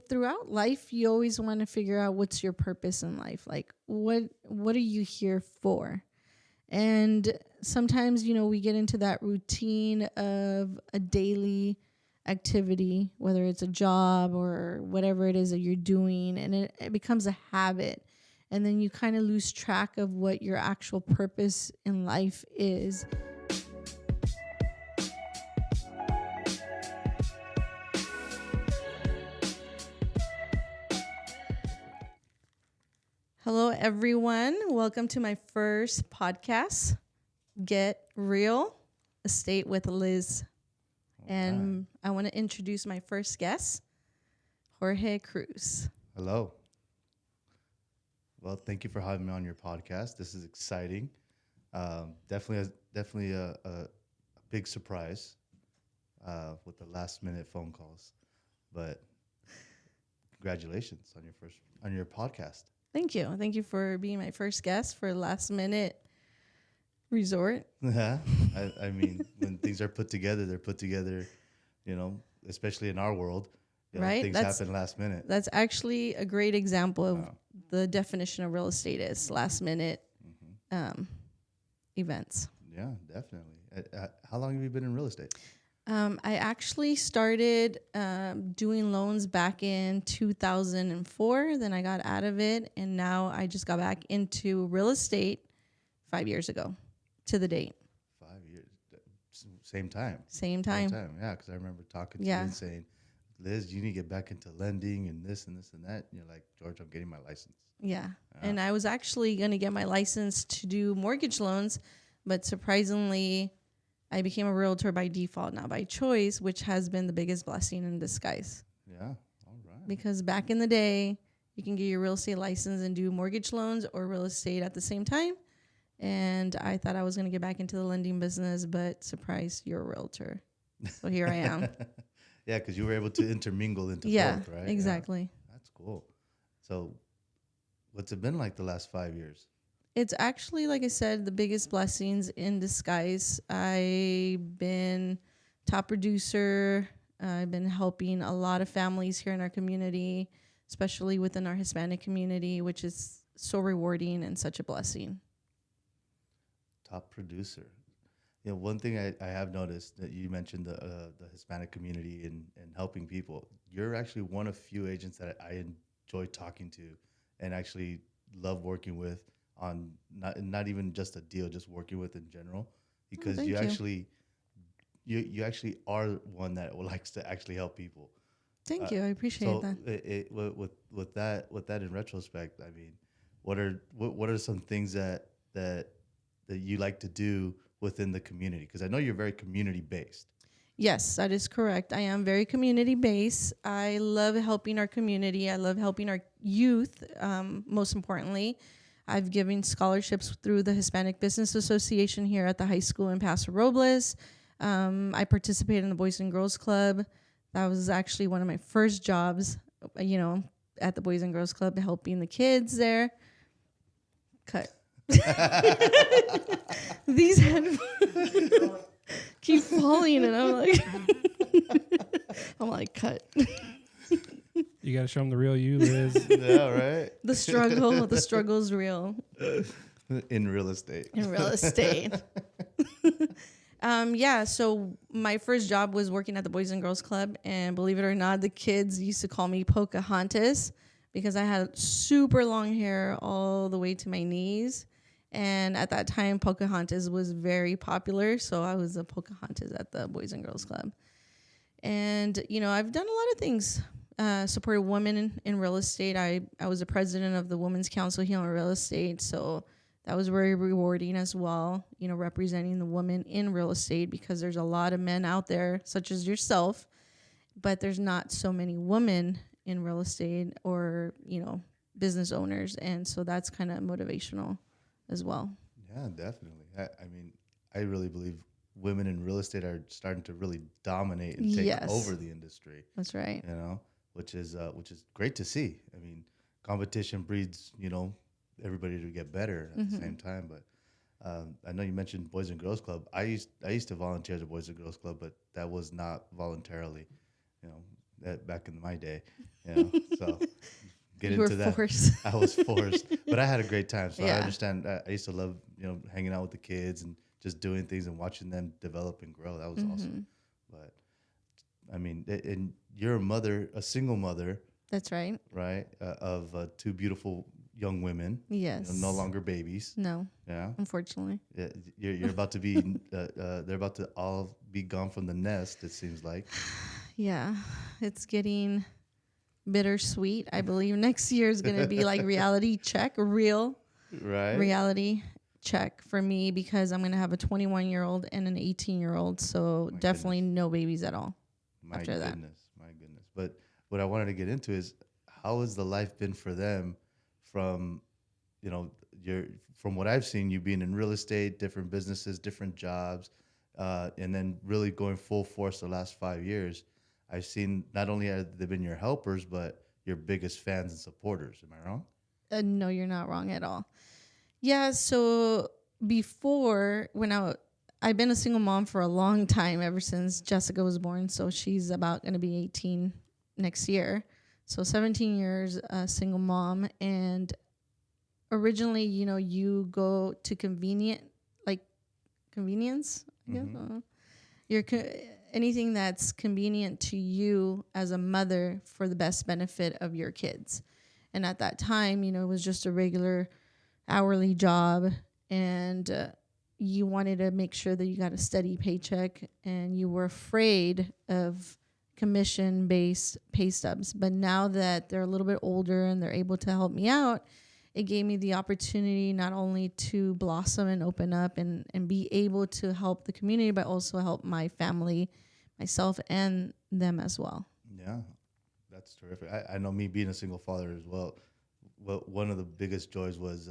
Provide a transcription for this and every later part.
throughout life, you always want to figure out what's your purpose in life. Like, what are you here for? And sometimes, we get into that routine of a daily activity, whether it's a job or whatever it is that you're doing, and it becomes a habit. And then you kind of lose track of what your actual purpose in life is. Hello, everyone. Welcome to my first podcast, Get Real Estate with Liz. And I want to introduce my first guest, Jorge Cruz. Hello. Well, thank you for having me on your podcast. This is exciting. Definitely a big surprise with the last minute phone calls. But congratulations on your podcast. Thank you. Thank you for being my first guest for Last Minute Resort. Yeah. I mean, when things are put together, they're put together, especially in our world. Right? Things happen last minute. That's actually a great example of the definition of real estate is last minute events. Yeah, definitely. How long have you been in real estate? I actually started doing loans back in 2004. Then I got out of it, and now I just got back into real estate 5 years ago to the date. 5 years. Same time. Yeah, because I remember talking to you and saying, Liz, you need to get back into lending and this and this and that. And you're like, George, I'm getting my license. Yeah. And I was actually going to get my license to do mortgage loans, but surprisingly, I became a realtor by default, not by choice, which has been the biggest blessing in disguise. Yeah, all right. Because back in the day, you can get your real estate license and do mortgage loans or real estate at the same time. And I thought I was going to get back into the lending business, but surprise, you're a realtor. So here I am. Yeah, because you were able to intermingle into both, right? Exactly. Yeah, that's cool. So what's it been like the last 5 years? It's actually, like I said, the biggest blessings in disguise. I've been top producer. I've been helping a lot of families here in our community, especially within our Hispanic community, which is so rewarding and such a blessing. Top producer. One thing I have noticed that you mentioned the Hispanic community and helping people. You're actually one of few agents that I enjoy talking to and actually love working with on not even just a deal, just working with in general, because you actually are one that likes to actually help people. Thank you. I appreciate that. With that in retrospect, I mean, what are some things that you like to do within the community? Because I know you're very community based. Yes, that is correct. I am very community based. I love helping our community. I love helping our youth. Most importantly, I've given scholarships through the Hispanic Business Association here at the high school in Paso Robles. I participated in the Boys and Girls Club. That was actually one of my first jobs, at the Boys and Girls Club, helping the kids there. Cut. These headphones keep falling, and I'm like, cut. You gotta show them the real you, Liz. Yeah, right. The struggle's real. In real estate. So my first job was working at the Boys and Girls Club, and believe it or not, the kids used to call me Pocahontas because I had super long hair all the way to my knees. And at that time, Pocahontas was very popular, so I was a Pocahontas at the Boys and Girls Club. And, I've done a lot of things. Supported women in real estate. I was the president of the Women's Council here on real estate, so that was very rewarding as well, representing the women in real estate, because there's a lot of men out there, such as yourself, but there's not so many women in real estate or, business owners. And so that's kind of motivational as well. Yeah, definitely. I mean, I really believe women in real estate are starting to really dominate and take over the industry. That's right. Which is great to see. I mean, competition breeds, everybody to get better at the same time. But I know you mentioned Boys and Girls Club. I used to volunteer at the Boys and Girls Club, but that was not voluntarily, back in my day. You know, so get You were into that. forced. I was forced, but I had a great time. So I Yeah. understand. I used to love, hanging out with the kids and just doing things and watching them develop and grow. That was awesome. But I mean, and you're a mother, a single mother, That's right. right? Of two beautiful young women. Yes. No longer babies. No, Yeah. unfortunately. Yeah, you're about to be. They're about to all be gone from the nest. It seems like. Yeah, it's getting bittersweet. I believe next year is going to be like reality check, real Right. reality check for me because I'm going to have a 21-year-old and an 18-year-old. So My definitely no babies at all. My after that. goodness, my goodness. But what I wanted to get into is how has the life been for them from, your from what I've seen, you being in real estate, different businesses, different jobs, and then really going full force the last 5 years. I've seen not only have they been your helpers, but your biggest fans and supporters. Am I wrong? No, you're not wrong at all. Yeah. So before, I've been a single mom for a long time, ever since Jessica was born. So she's about going to be 18 next year. So 17 years a single mom. And originally, you go to convenience, I guess. Anything that's convenient to you as a mother for the best benefit of your kids. And at that time, it was just a regular hourly job, and you wanted to make sure that you got a steady paycheck, and you were afraid of commission-based pay stubs. But now that they're a little bit older and they're able to help me out, it gave me the opportunity not only to blossom and open up and be able to help the community, but also help my family, myself, and them as well. Yeah, that's terrific. I know me being a single father as well. One of the biggest joys was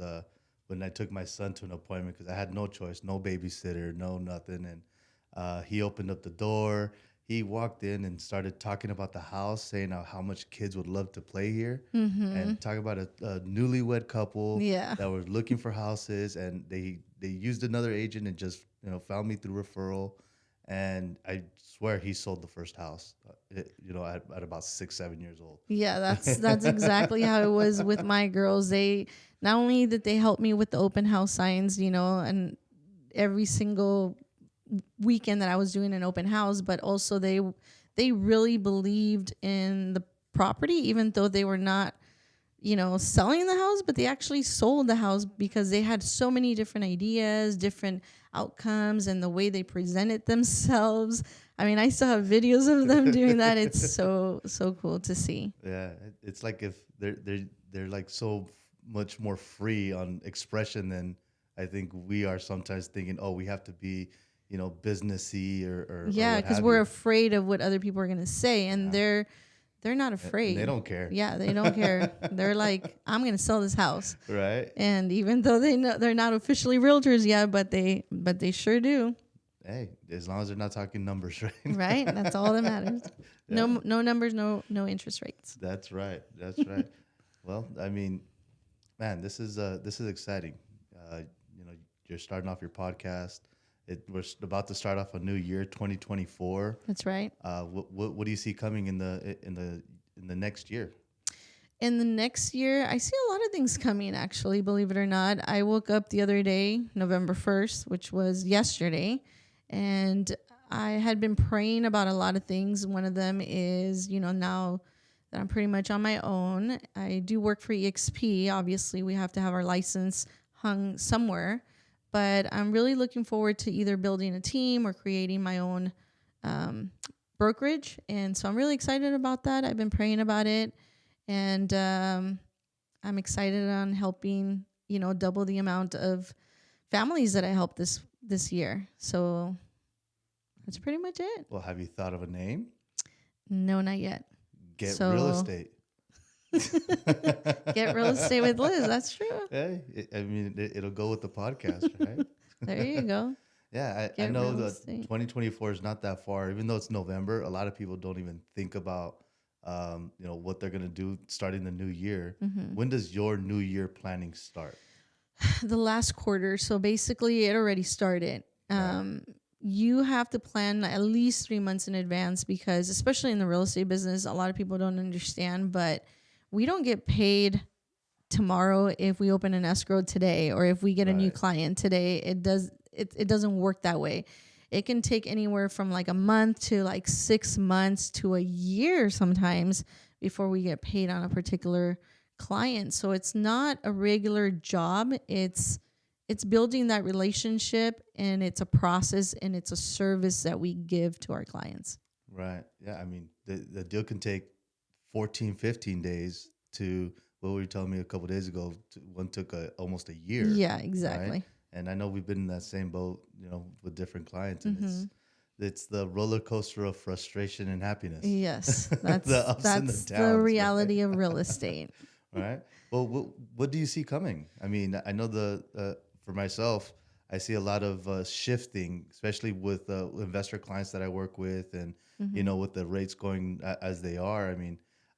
when I took my son to an appointment because I had no choice, no babysitter, no nothing. And he opened up the door. He walked in and started talking about the house, saying how much kids would love to play here, and talk about a newlywed couple Yeah. that were looking for houses, and they used another agent and just found me through referral, and I swear he sold the first house, at about 6-7 years old. Yeah, that's exactly how it was with my girls. They not only did they help me with the open house signs, and every single weekend that I was doing an open house, but also they really believed in the property, even though they were not, selling the house, but they actually sold the house because they had so many different ideas, different outcomes, and the way they presented themselves. I mean, I still have videos of them doing that. It's so cool to see. Yeah, it's like if they're like so much more free on expression than I think we are sometimes thinking. Oh, we have to be, businessy or Yeah, what because have we're you. afraid of what other people are gonna say, and they're not afraid. And they don't care. Yeah, they don't care. They're like, I'm gonna sell this house, Right. and even though they know they're not officially realtors yet, but they sure do. Hey, as long as they're not talking numbers, right? Right? That's all that matters. No numbers, no interest rates. That's right. That's right. Well, I mean, man, this is exciting. You're starting off your podcast. We're about to start off a new year, 2024. That's right. What do you see coming in the next year? In the next year, I see a lot of things coming, actually, believe it or not. I woke up the other day, November 1st, which was yesterday, and I had been praying about a lot of things. One of them is, now that I'm pretty much on my own, I do work for EXP. Obviously, we have to have our license hung somewhere, but I'm really looking forward to either building a team or creating my own brokerage. And so I'm really excited about that. I've been praying about it. And I'm excited on helping, double the amount of families that I helped this year. So that's pretty much it. Well, have you thought of a name? No, not yet. Get real estate. Get real estate with Liz. That's true. Hey, it'll go with the podcast, right? There you go. Yeah, I Get know real that estate. 2024 is not that far. Even though it's November, a lot of people don't even think about, what they're gonna do starting the new year. When does your new year planning start? The last quarter. So basically, it already started. you have to plan at least 3 months in advance, because especially in the real estate business, a lot of people don't understand, but we don't get paid tomorrow if we open an escrow today, or if we get a new Right. client today. It doesn't work that way. It can take anywhere from like a month to like 6 months to a year sometimes before we get paid on a particular client. So it's not a regular job. It's building that relationship, and it's a process, and it's a service that we give to our clients. Right. Yeah. I mean, the deal can take 14, 15 days to what were you telling me a couple days ago? One took almost a year. Yeah, Right. exactly. And I know we've been in that same boat, with different clients, and Mm-hmm. it's the roller coaster of frustration and happiness. Yes, that's The ups and the that's downs, the right? reality of real estate. Right. Well, what do you see coming? I mean, I know for myself, I see a lot of shifting, especially with investor clients that I work with, and Mm-hmm. with the rates going as they are. I mean,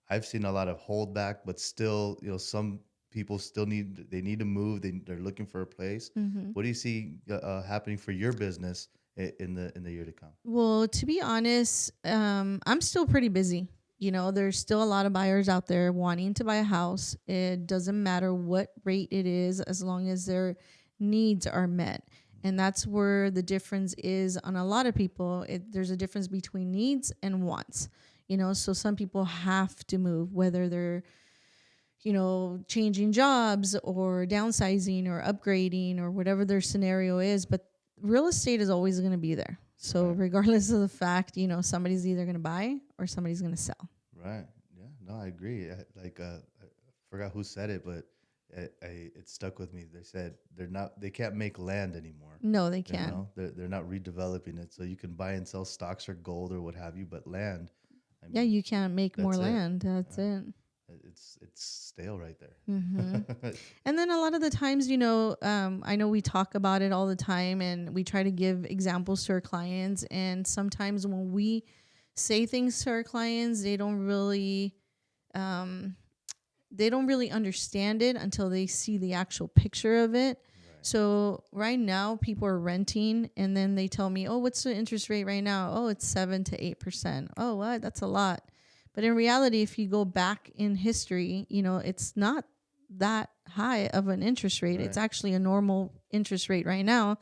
I've seen a lot of holdback, but still, some people still need to move. They're looking for a place. Mm-hmm. What do you see happening for your business in the year to come? Well, to be honest, I'm still pretty busy. There's still a lot of buyers out there wanting to buy a house. It doesn't matter what rate it is, as long as their needs are met. And that's where the difference is on a lot of people. There's a difference between needs and wants. So some people have to move, whether they're changing jobs or downsizing or upgrading or whatever their scenario is. But real estate is always going to be there. So Right. regardless of the fact, somebody's either going to buy or somebody's going to sell. Right. Yeah. No, I agree. I forgot who said it, but it stuck with me. They said they can't make land anymore. No, they can't. They're not redeveloping it. So you can buy and sell stocks or gold or what have you, but land, I Yeah, mean, you can't make more that's it. land. That's it. It's stale right there. Hmm. And then a lot of the times, I know we talk about it all the time, and we try to give examples to our clients. And sometimes when we say things to our clients, um, they don't really understand it until they see the actual picture of it. Right. So right now, people are renting, and then they tell me, "Oh, what's the interest rate right now? Oh, it's 7 to 8%. Oh, what? That's a lot." But in reality, if you go back in history, it's not that high of an interest rate. It's Right. actually a normal interest rate right now.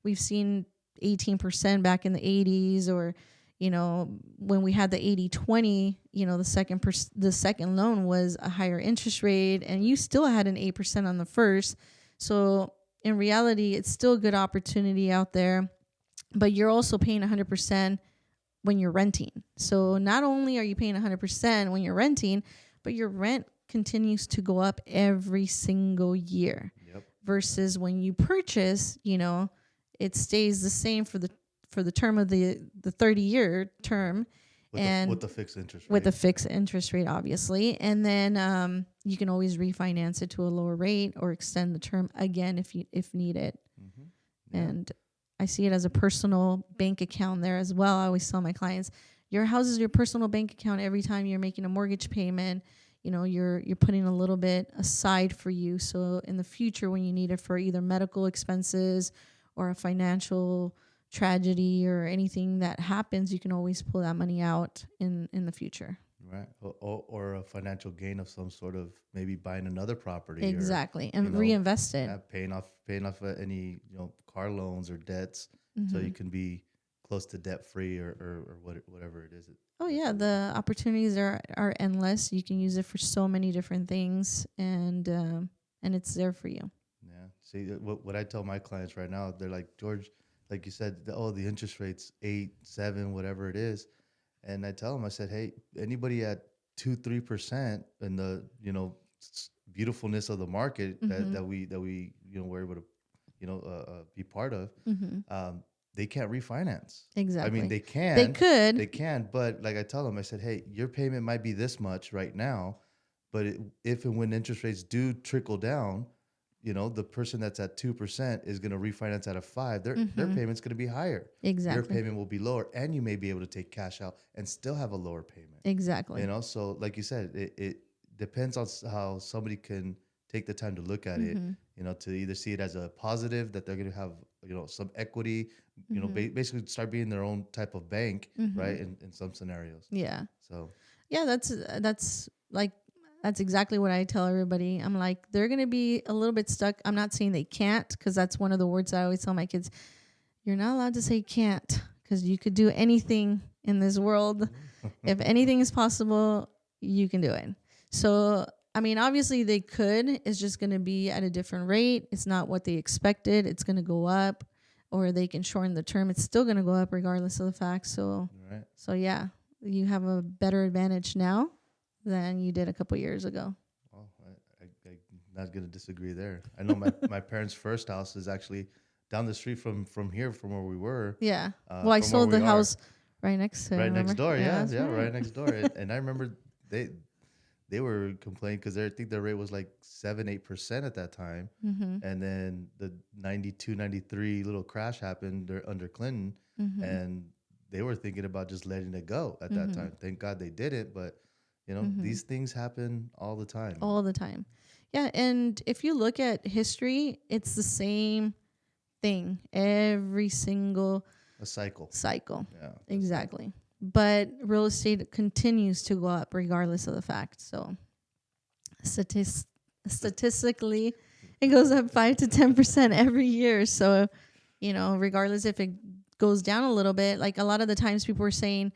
We've seen 18% back in the 80s, or when we had the 80/20, the second loan was a higher interest rate, and you still had an 8% on the first. So in reality, it's still a good opportunity out there, but you're also paying 100% when you're renting. So not only are you paying 100% when you're renting, but your rent continues to go up every single year. Yep. Versus when you purchase, it stays the same for the term of the 30-year term, and With the fixed interest rate. with a fixed interest rate, obviously. And then you can always refinance it to a lower rate or extend the term again if needed. Mm-hmm. Yeah. And I see it as a personal bank account there as well. I always tell my clients, your house is your personal bank account. Every time you're making a mortgage payment, you're putting a little bit aside for you. So in the future, when you need it for either medical expenses or a financial tragedy or anything that happens, you can always pull that money out in the future. Right. Or a financial gain of some sort, of maybe buying another property. Exactly. And you know, reinvest it. Paying off any car loans or debts, so you can be close to debt free, or whatever it is. Oh yeah, the opportunities are endless. You can use it for so many different things, and it's there for you. Yeah. See, what I tell my clients right now, they're like, George, like you said, the interest rate's 8, 7, whatever it is. And I tell them, I said, hey, anybody at 2-3% in the, beautifulness of the market that we were able to, be part of, they can't refinance. Exactly. I mean, they can. They could. But like I tell them, I said, hey, your payment might be this much right now, but if and when interest rates do trickle down, the person that's at 2% is going to refinance at a 5. Their payment's going to be higher. Exactly. Your payment will be lower, and you may be able to take cash out and still have a lower payment. Exactly. So like you said, it depends on how somebody can take the time to look at it. To either see it as a positive that they're going to have some equity, basically start being their own type of bank, right? In some scenarios. Yeah. So Yeah, that's exactly what I tell everybody. I'm like, they're going to be a little bit stuck. I'm not saying they can't, because that's one of the words I always tell my kids. You're not allowed to say can't, because you could do anything in this world. If anything is possible, you can do it. So, I mean, obviously they could. It's just going to be at a different rate. It's not what they expected. It's going to go up, or they can shorten the term. It's still going to go up regardless of the fact. So, right. so yeah, you have a better advantage now than you did a couple years ago. Well, I'm not going to disagree there. I know my parents' first house is actually down the street from here, from where we were. Yeah. Well, I sold the house right next to it. Right next door. Yeah, right. right next door. And I remember they were complaining because I think their rate was like 7-8% at that time. And then the 92, 93 little crash happened under Clinton, and they were thinking about just letting it go at that time. Thank God they didn't, but these things happen all the time. All the time. Yeah, and if you look at history, it's the same thing every single A cycle. Yeah, exactly. But real estate continues to go up regardless of the fact. So statistically, it goes up 5 to 10% every year. So, regardless if it goes down a little bit, like a lot of the times people were saying,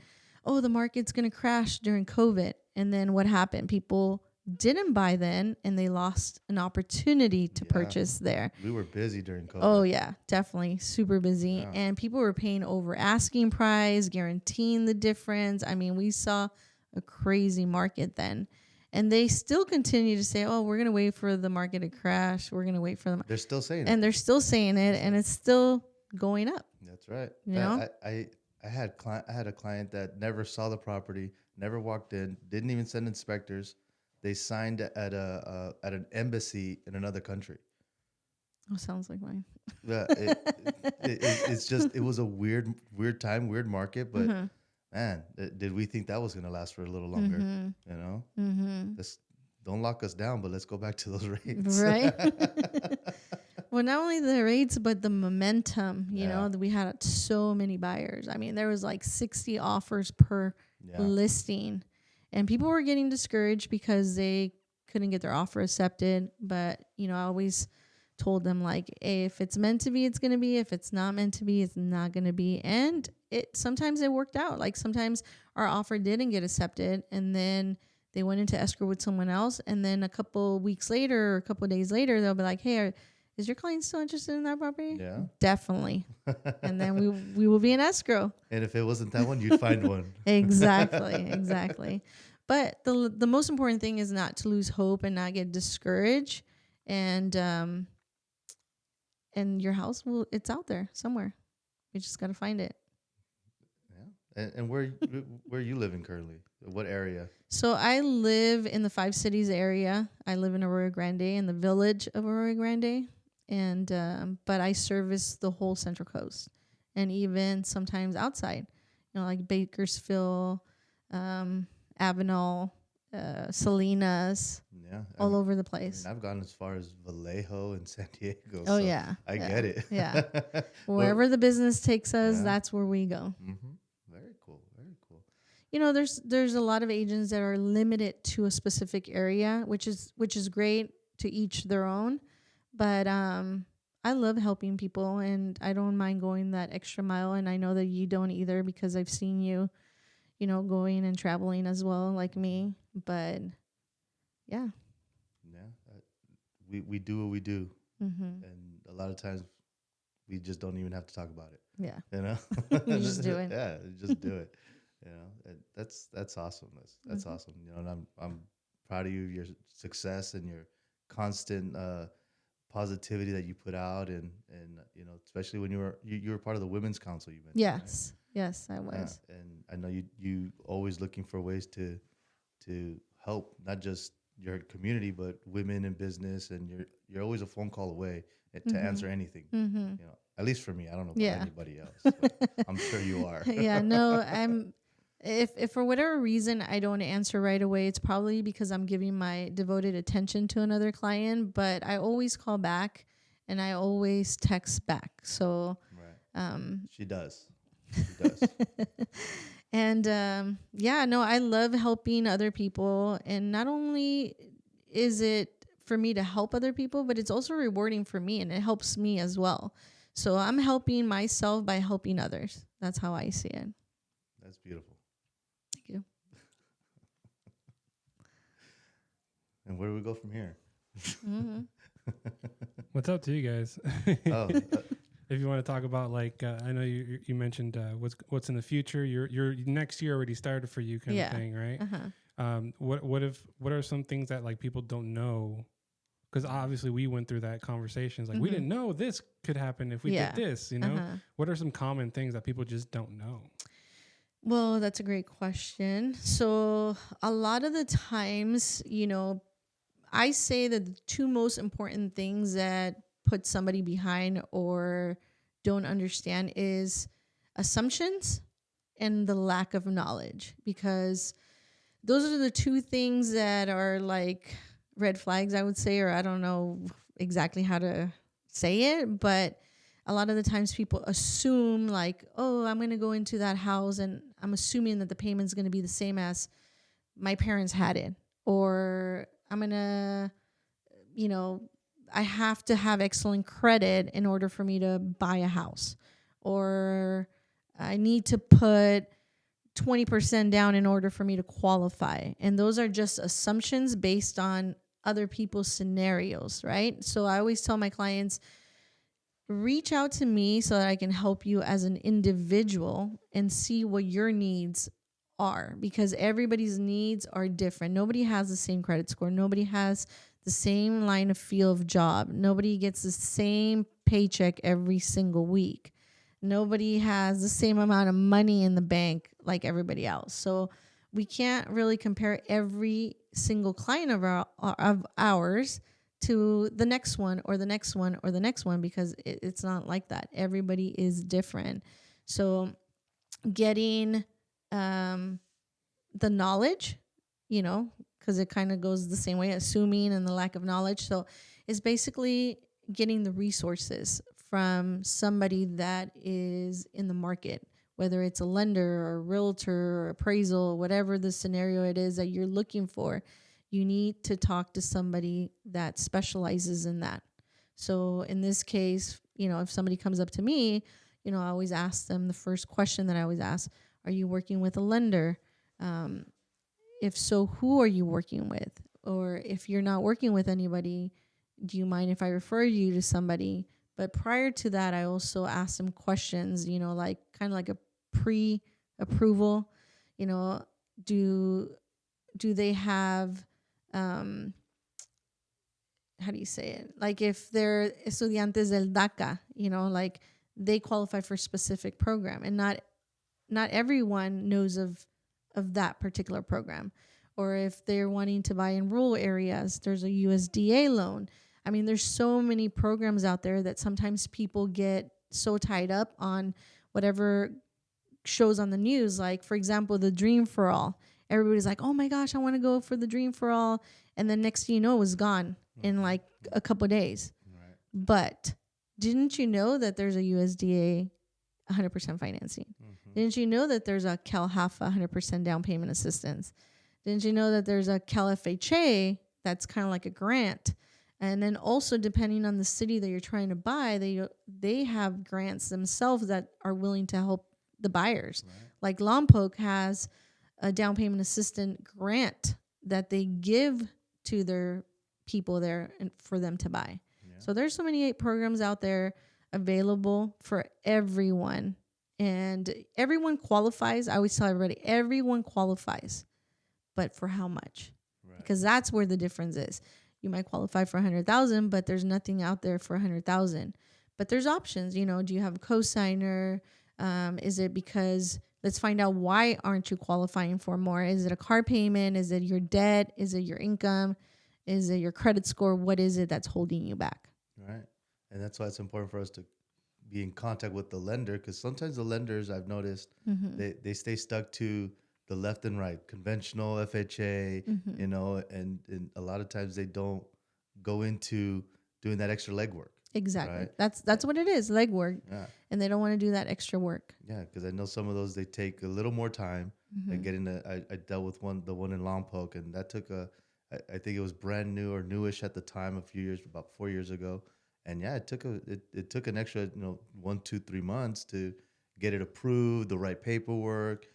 oh, the market's going to crash during COVID. And then what happened? People didn't buy then, and they lost an opportunity to purchase there. We were busy during COVID. Oh, yeah, definitely. Super busy. Yeah. And people were paying over asking price, guaranteeing the difference. I mean, we saw a crazy market then. And they still continue to say, oh, we're going to wait for the market to crash. We're going to wait for them. They're still saying it. And they're still saying it, and it's still going up. That's right. You know? I had a client that never saw the property, never walked in, didn't even send inspectors. They signed at an embassy in another country. Oh, sounds like mine. Yeah, it's just, it was a weird time, weird market. But man, did we think that was going to last for a little longer? Just don't lock us down, but let's go back to those rates. Right. Well, not only the rates, but the momentum. You know, we had so many buyers. I mean, there was like 60 offers per listing. And people were getting discouraged because they couldn't get their offer accepted. But, I always told them, like, hey, if it's meant to be, it's going to be. If it's not meant to be, it's not going to be. And sometimes it worked out. Like, sometimes our offer didn't get accepted, and then they went into escrow with someone else. And then a couple weeks later or a couple of days later, they'll be like, hey, is your client still interested in that property? Yeah. Definitely. And then we will be in escrow. And if it wasn't that one, you'd find one. Exactly. But the most important thing is not to lose hope and not get discouraged. And your house it's out there somewhere. You just got to find it. Yeah. And where you living currently? What area? So I live in the 5 Cities area. I live in Arroyo Grande, in the village of Arroyo Grande. And but I service the whole Central Coast, and even sometimes outside, like Bakersfield, Avenal, Salinas, all over the place. I've gone as far as Vallejo and San Diego. Oh, so I get it. Yeah. Wherever the business takes us, that's where we go. Mm-hmm. Very cool. There's a lot of agents that are limited to a specific area, which is great, to each their own. But I love helping people, and I don't mind going that extra mile. And I know that you don't either, because I've seen you, going and traveling as well, like me. But yeah. We do what we do, and a lot of times we just don't even have to talk about it. Yeah. You just do it. Yeah, just do it. And that's awesome. That's awesome. And I'm proud of you, your success, and your constant positivity that you put out, and especially when you were part of the Women's Council, you mentioned. Yes. Right? Yes, I was. Yeah. And I know you always looking for ways to help not just your community, but women in business, and you're always a phone call away to answer anything. At least for me. I don't know about anybody else, but I'm sure you are. Yeah, no, if for whatever reason I don't answer right away, it's probably because I'm giving my devoted attention to another client. But I always call back, and I always text back. So, Right. She does. She does. and yeah, no, I love helping other people. And not only is it for me to help other people, but it's also rewarding for me and it helps me as well. So I'm helping myself by helping others. That's how I see it. That's beautiful. Thank you. And where do we go from here? Mm-hmm. What's up to you guys? Oh, If you want to talk about like, I know you mentioned what's in the future. Your next year already started for you, kind Yeah. of thing, right? Uh-huh. What are some things that like people don't know? Because obviously we went through that conversations. Like we didn't know this could happen if we Yeah. did this. You know, Uh-huh. what are some common things that people just don't know? Well, that's a great question. So, a lot of the times, I say that the two most important things that put somebody behind or don't understand is assumptions and the lack of knowledge, because those are the two things that are like red flags, I would say, or I don't know exactly how to say it, but a lot of the times people assume like, oh, I'm going to go into that house and I'm assuming that the payment's going to be the same as my parents had it, or I'm going to, I have to have excellent credit in order for me to buy a house, or I need to put 20% down in order for me to qualify. And those are just assumptions based on other people's scenarios, right? So I always tell my clients, reach out to me so that I can help you as an individual and see what your needs are, because everybody's needs are different. Nobody has the same credit score. Nobody has the same line of field of job. Nobody gets the same paycheck every single week. Nobody has the same amount of money in the bank like everybody else. So we can't really compare every single client of ours to the next one or the next one or the next one, because it's not like that. Everybody is different. So getting the knowledge, because it kind of goes the same way, assuming and the lack of knowledge. So it's basically getting the resources from somebody that is in the market, whether it's a lender or a realtor or appraisal, whatever the scenario it is that you're looking for. You need to talk to somebody that specializes in that. So in this case, if somebody comes up to me, I always ask them the first question that I always ask: are you working with a lender? If so, who are you working with? Or if you're not working with anybody, do you mind if I refer you to somebody? But prior to that, I also ask them questions, like kind of like a pre-approval. Do they have, how do you say it? Like if they're estudiantes del DACA, like they qualify for a specific program, and not everyone knows of that particular program. Or if they're wanting to buy in rural areas, there's a USDA loan. I mean, there's so many programs out there that sometimes people get so tied up on whatever shows on the news. Like, for example, the Dream for All. Everybody's like, oh my gosh, I want to go for the Dream for All. And then next thing you know, it was gone in like a couple of days. right. But didn't you know that there's a USDA 100% financing? Didn't you know that there's a CalHAFA 100% down payment assistance? Didn't you know that there's a CalFHA that's kind of like a grant? And then also, depending on the city that you're trying to buy, they have grants themselves that are willing to help the buyers. Right. Like Lompoc has a down payment assistant grant that they give to their people there and for them to buy. Yeah. So there's so many programs out there available for everyone. And everyone qualifies. I always tell everybody, everyone qualifies, but for how much? Right. Because that's where the difference is. You might qualify for 100,000, but there's nothing out there for 100,000. But there's options. Do you have a cosigner? Is it because, let's find out, why aren't you qualifying for more? Is it a car payment? Is it your debt? Is it your income? Is it your credit score? What is it that's holding you back? Right. And that's why it's important for us to be in contact with the lender, because sometimes the lenders, I've noticed, they stay stuck to the left and right, conventional FHA, and a lot of times they don't go into doing that extra legwork. Exactly. Right. That's what it is, legwork. Yeah. And they don't want to do that extra work. Yeah, because I know some of those they take a little more time. Like getting I dealt with the one in Lompoc, and that took I think it was brand new or newish at the time, about 4 years ago, and yeah, it took an extra 1, 2, 3 months to get it approved, the right paperwork,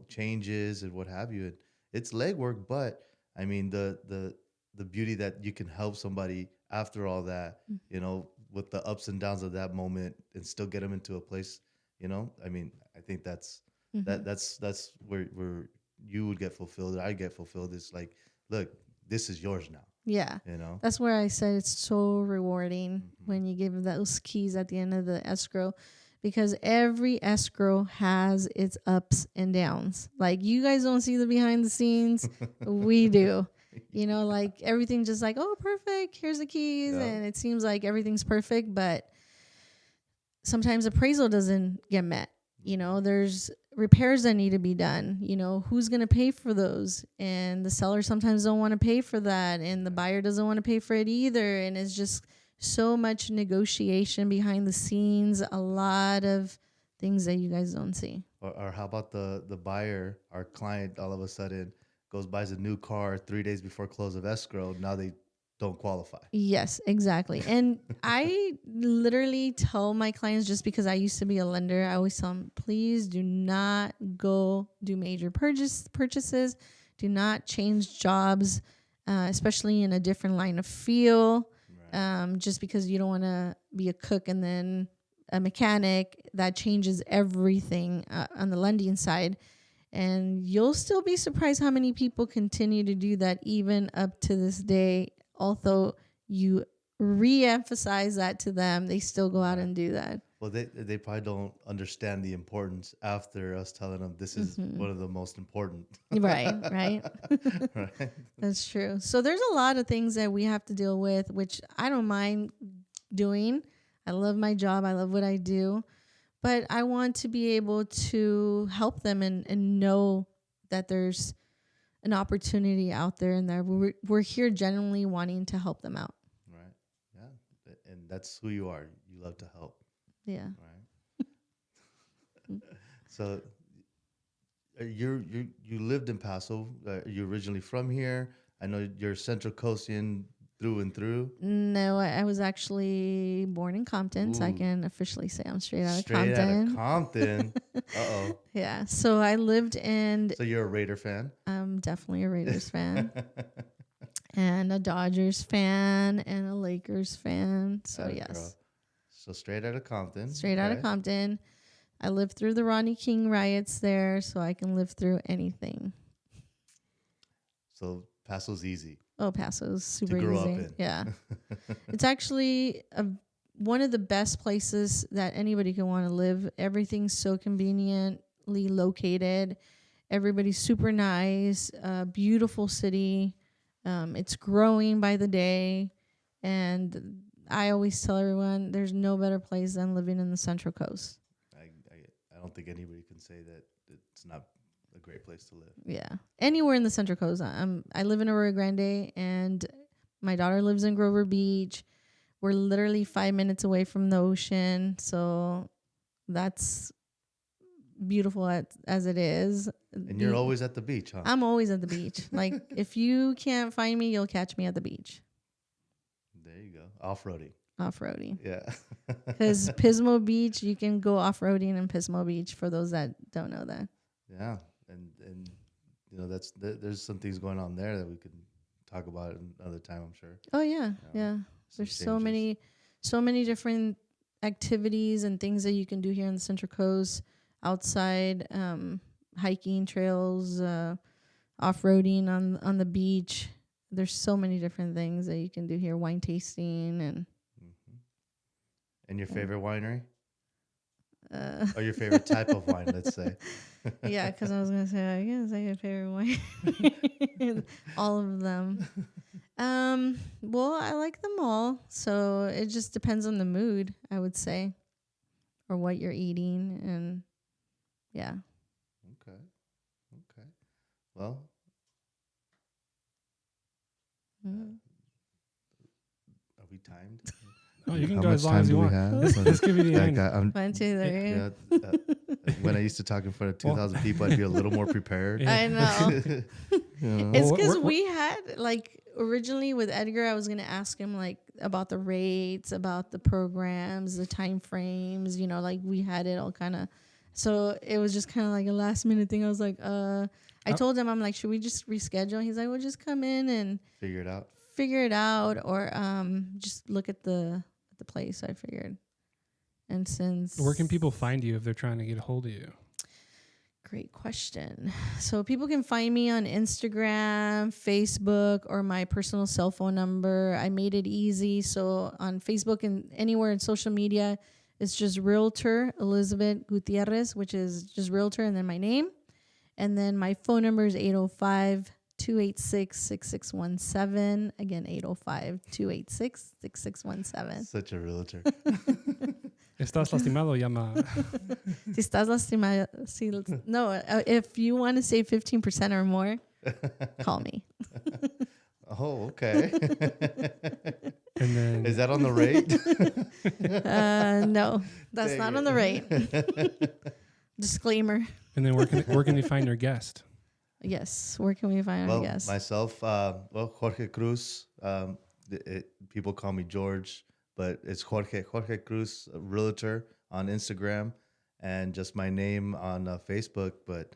changes and what have you. And it's legwork, but I mean the beauty that you can help somebody after all that, with the ups and downs of that moment, and still get them into a place. I mean, I think that's where you would get fulfilled. I get fulfilled. It's like, look, this is yours now. Yeah. You know. That's where I said it's so rewarding Mm-hmm. when you give those keys at the end of the escrow, because every escrow has its ups and downs. Like, you guys don't see the behind the scenes. We do. Like everything just like, oh, perfect. Here's the keys. Yeah. And it seems like everything's perfect, but sometimes appraisal doesn't get met. There's repairs that need to be done. Who's going to pay for those? And the seller sometimes don't want to pay for that. And the buyer doesn't want to pay for it either. And it's just so much negotiation behind the scenes, a lot of things that you guys don't see. Or how about the buyer, our client, all of a sudden goes buys a new car 3 days before close of escrow. Now they don't qualify. Yes, exactly. And I literally tell my clients, just because I used to be a lender, I always tell them, please do not go do major purchases. Do not change jobs, especially in a different line of field. Right. Just because you don't want to be a cook and then a mechanic, that changes everything on the lending side. And you'll still be surprised how many people continue to do that even up to this day. Although you re-emphasize that to them, they still go out and do that. Well, they probably don't understand the importance after us telling them this is one of the most important. Right. Right. That's true. So there's a lot of things that we have to deal with, which I don't mind doing. I love my job. I love what I do. But I want to be able to help them and know that there's an opportunity out there, and that we're here genuinely wanting to help them out. Right. Yeah. And that's who you are. You love to help. Yeah. Right. So you lived in Paso. You're originally from here. I know you're Central Coastian through and through. No, I was actually born in Compton, so I Ooh. can officially say I'm straight out of Straight out Compton. of Compton. Uh-oh. Yeah. So I lived in. So you're a Raider fan? I'm definitely a Raiders fan. And a Dodgers fan and a Lakers fan. So Atta yes. girl. So straight out of Compton. Straight out of Compton. I lived through the Rodney King riots there, so I can live through anything. So Paso's easy Oh, Paso's super to grow easy. up in. Yeah. It's actually one of the best places that anybody can want to live. Everything's so conveniently located. Everybody's super nice. Beautiful city. It's growing by the day. And I always tell everyone there's no better place than living in the Central Coast. I don't think anybody can say that it's not a great place to live. Yeah. Anywhere in the Central Coast. I live in Arroyo Grande, and my daughter lives in Grover Beach. We're literally 5 minutes away from the ocean. So that's beautiful as it is. And you're always at the beach, huh? I'm always at the beach. Like, if you can't find me, you'll catch me at the beach. There you go. Off-roading. Off-roading. Yeah. Because Pismo Beach, you can go off-roading in Pismo Beach, for those that don't know that. Yeah. And there's some things going on there that we could talk about another time, I'm sure. Oh, yeah. Yeah. There's so many different activities and things that you can do here in the Central Coast, outside, hiking trails, off-roading on the beach. There's so many different things that you can do here. Wine tasting and. Mm-hmm. And your favorite winery? Or your favorite type of wine, let's say. Yeah, because I was gonna say, I guess I get favorite wine. All of them. Well, I like them all, so it just depends on the mood, I would say, or what you're eating, and yeah. Okay. Well, Mm. are we timed? Oh, you can How go much as long time as you do we want. have? This could be the Like, end. I'm, 1, 2, 3. yeah, when I used to talk in front of 2,000 people, I'd be a little more prepared. Yeah. I know. You know? It's Well, because we're- we had like originally with Edgar, I was gonna ask him like about the rates, about the programs, the time frames. You know, like we had it all kind of. So it was just kind of like a last minute thing. I was like, I told him, I'm like, should we just reschedule? He's like, well, just come in and Figure it out. figure it out, or just look at the place. I figured. And since Where can people find you if they're trying to get a hold of you? Great question. So people can find me on Instagram, Facebook, or my personal cell phone number. I made it easy. So on Facebook and anywhere in social media, it's just Realtor Elizabeth Gutierrez, which is just Realtor and then my name. And then my phone number is 805-286-6617. Again, 805-286-6617. Such a realtor. Estás lastimado, llama. Si estás lastimado, if you want to save 15% or more, call me. Oh, okay. And then Is that on the rate? No, that's Dang not it. on the rate. Disclaimer. and then where can they find your guest? Yes. Where can we find our Well, guests? myself, Jorge Cruz. People call me George, but it's Jorge Cruz, a realtor on Instagram, and just my name on Facebook. But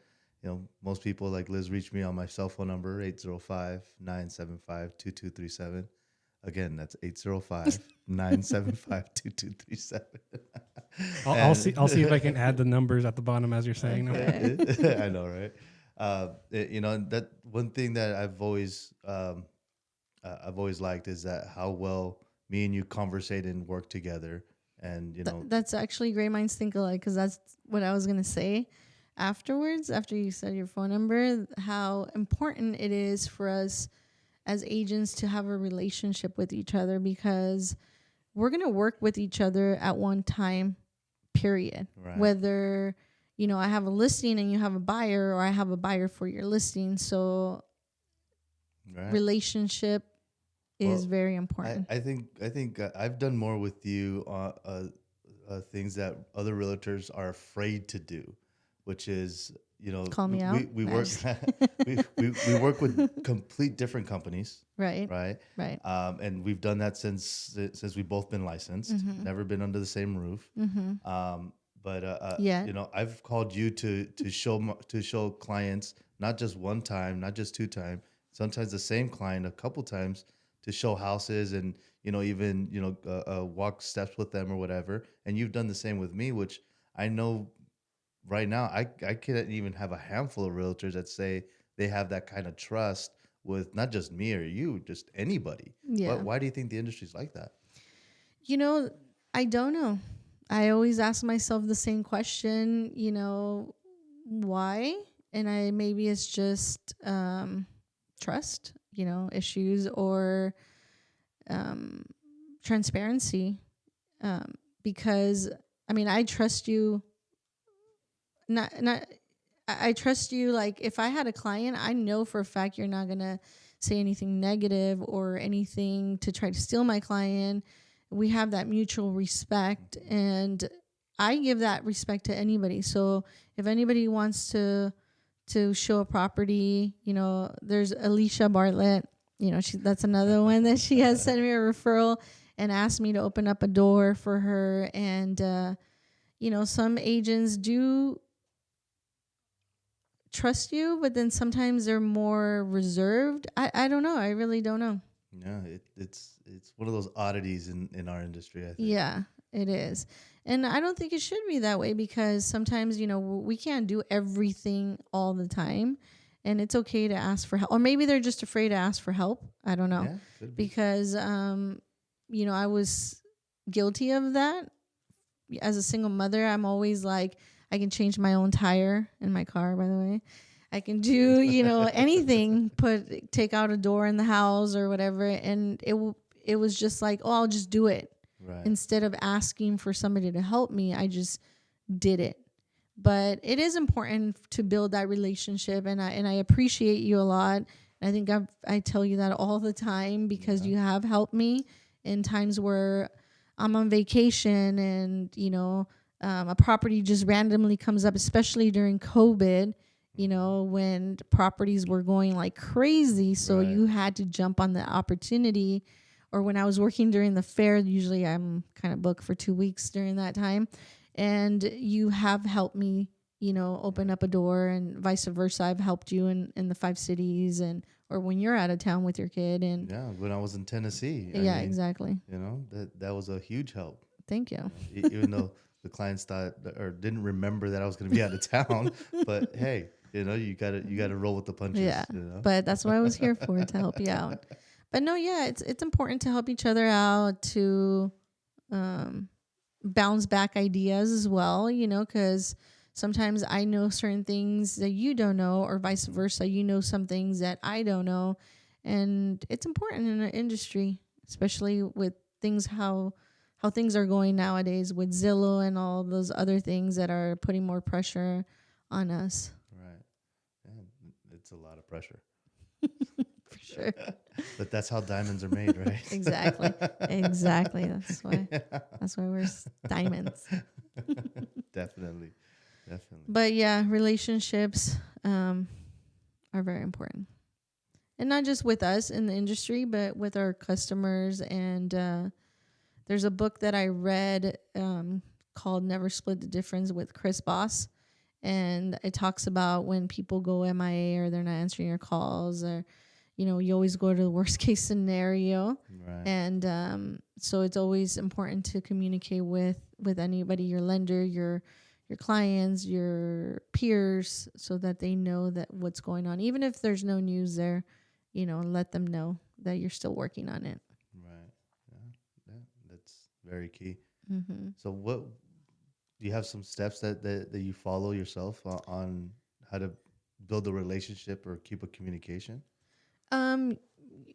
most people like Liz reach me on my cell phone number 805-975-2237. Again, that's 805-975-2237. I'll see if I can add the numbers at the bottom as you're saying them. I know, right? That one thing that I've always liked is that how well me and you conversate and work together, and That's actually great minds think alike, because that's what I was going to say afterwards, after you said your phone number, how important it is for us as agents to have a relationship with each other, because we're going to work with each other at one time, period. Right. Whether, I have a listing and you have a buyer, or I have a buyer for your listing. So right. relationship is Well, very important. I think I've done more with you things that other realtors are afraid to do, which is Call me out. We work we work with complete different companies, Right. right? And we've done that since we've both been licensed, never been under the same roof. Yeah. I've called you to show clients, not just one time, not just two times, sometimes the same client a couple times, to show houses and even walk steps with them or whatever. And you've done the same with me, which I know right now I can't even have a handful of realtors that say they have that kind of trust with not just me or you, just anybody. Yeah. Why do you think the industry's like that? I don't know. I always ask myself the same question, why? And maybe it's just trust, issues, or transparency. Because I trust you. I trust you. Like, if I had a client, I know for a fact you're not gonna say anything negative or anything to try to steal my client. We have that mutual respect, and I give that respect to anybody. So if anybody wants to show a property, there's Alicia Bartlett. That's another one that she has sent me a referral and asked me to open up a door for her. And some agents do trust you, but then sometimes they're more reserved. I don't know. I really don't know. Yeah, it's one of those oddities in our industry, I think. Yeah, it is. And I don't think it should be that way, because sometimes, we can't do everything all the time, and it's okay to ask for help. Or maybe they're just afraid to ask for help. I don't know. Yeah, could be. Because, I was guilty of that. As a single mother, I'm always like, I can change my own tire in my car, by the way. I can do, anything, take out a door in the house or whatever. And it was just like, oh, I'll just do it. Right. Instead of asking for somebody to help me, I just did it. But it is important to build that relationship. And I appreciate you a lot. I think I tell you that all the time, because you have helped me in times where I'm on vacation and, a property just randomly comes up, especially during COVID, when properties were going like crazy. So Right. you had to jump on the opportunity. Or when I was working during the fair, usually I'm kind of booked for 2 weeks during that time. And you have helped me, open up a door, and vice versa. I've helped you in the 5 cities, or when you're out of town with your kid. And Yeah, when I was in Tennessee. I yeah, mean, exactly. that was a huge help. Thank you. Even though the clients thought or didn't remember that I was going to be out of town, but hey, you gotta roll with the punches. Yeah. But that's what I was here for, to help you out. But no, yeah, it's important to help each other out, to bounce back ideas as well, because sometimes I know certain things that you don't know, or vice versa. You know some things that I don't know. And it's important in our industry, especially with things, how things are going nowadays with Zillow and all those other things that are putting more pressure on us. Right. And it's a lot of pressure. For sure. But that's how diamonds are made, right? Exactly. That's why we're diamonds. Definitely. But yeah, relationships are very important. And not just with us in the industry, but with our customers. And there's a book that I read called Never Split the Difference with Chris Voss. And it talks about when people go MIA or they're not answering your calls, or, you always go to the worst case scenario. Right. And so it's always important to communicate with anybody, your lender, your clients, your peers, so that they know that what's going on. Even if there's no news there, let them know that you're still working on it. Right. Yeah. That's very key. Mm-hmm. So what do you have some steps that you follow yourself on how to build a relationship or keep a communication?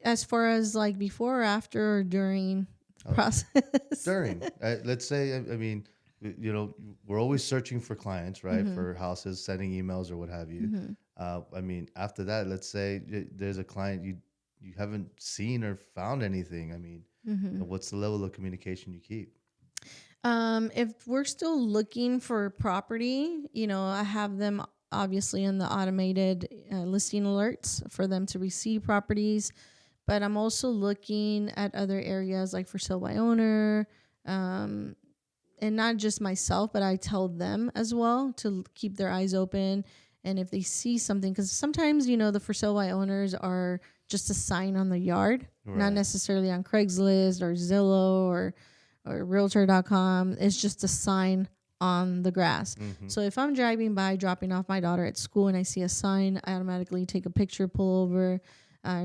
As far as like before or after or during the process? During, let's say, I mean, we're always searching for clients, right? Mm-hmm. For houses, sending emails or what have you. Mm-hmm. I mean, after that, let's say there's a client you haven't seen or found anything. I mean, Mm-hmm. what's the level of communication you keep? If we're still looking for property, I have them obviously in the automated listing alerts for them to receive properties. But I'm also looking at other areas like for sale by owner, and not just myself, but I tell them as well to keep their eyes open. And if they see something, because sometimes, the for sale by owners are just a sign on the yard, Right. not necessarily on Craigslist or Zillow or realtor.com. It's just a sign on the grass. Mm-hmm. So if I'm driving by, dropping off my daughter at school, and I see a sign, I automatically take a picture, pull over,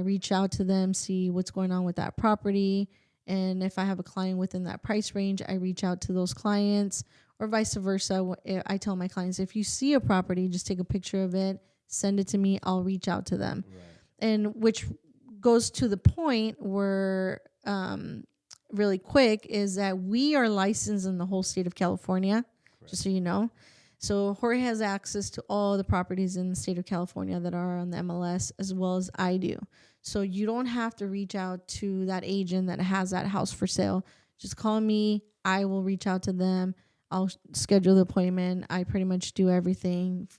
reach out to them, see what's going on with that property. And if I have a client within that price range, I reach out to those clients, or vice versa. I tell my clients, if you see a property, just take a picture of it, send it to me, I'll reach out to them. Right. And which goes to the point where, really quick, is that we are licensed in the whole state of California, Correct. just so you know. So Jorge has access to all the properties in the state of California that are on the MLS, as well as I do. So you don't have to reach out to that agent that has that house for sale. Just call me. I will reach out to them. I'll schedule the appointment. I pretty much do everything.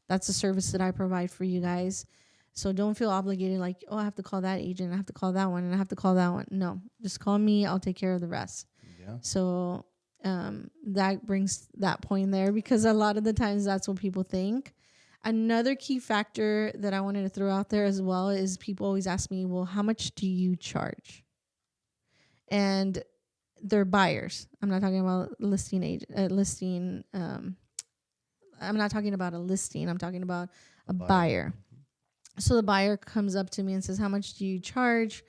That's the service that I provide for you guys. So don't feel obligated like, oh, I have to call that agent, I have to call that one, and I have to call that one. No, just call me. I'll take care of the rest. Yeah. So that brings that point there, because a lot of the times that's what people think. Another key factor that I wanted to throw out there as well is people always ask me, well, how much do you charge? And they're buyers. I'm not talking about listing agent, listing. I'm not talking about a listing. I'm talking about a buyer. So the buyer comes up to me and says, how much do you charge?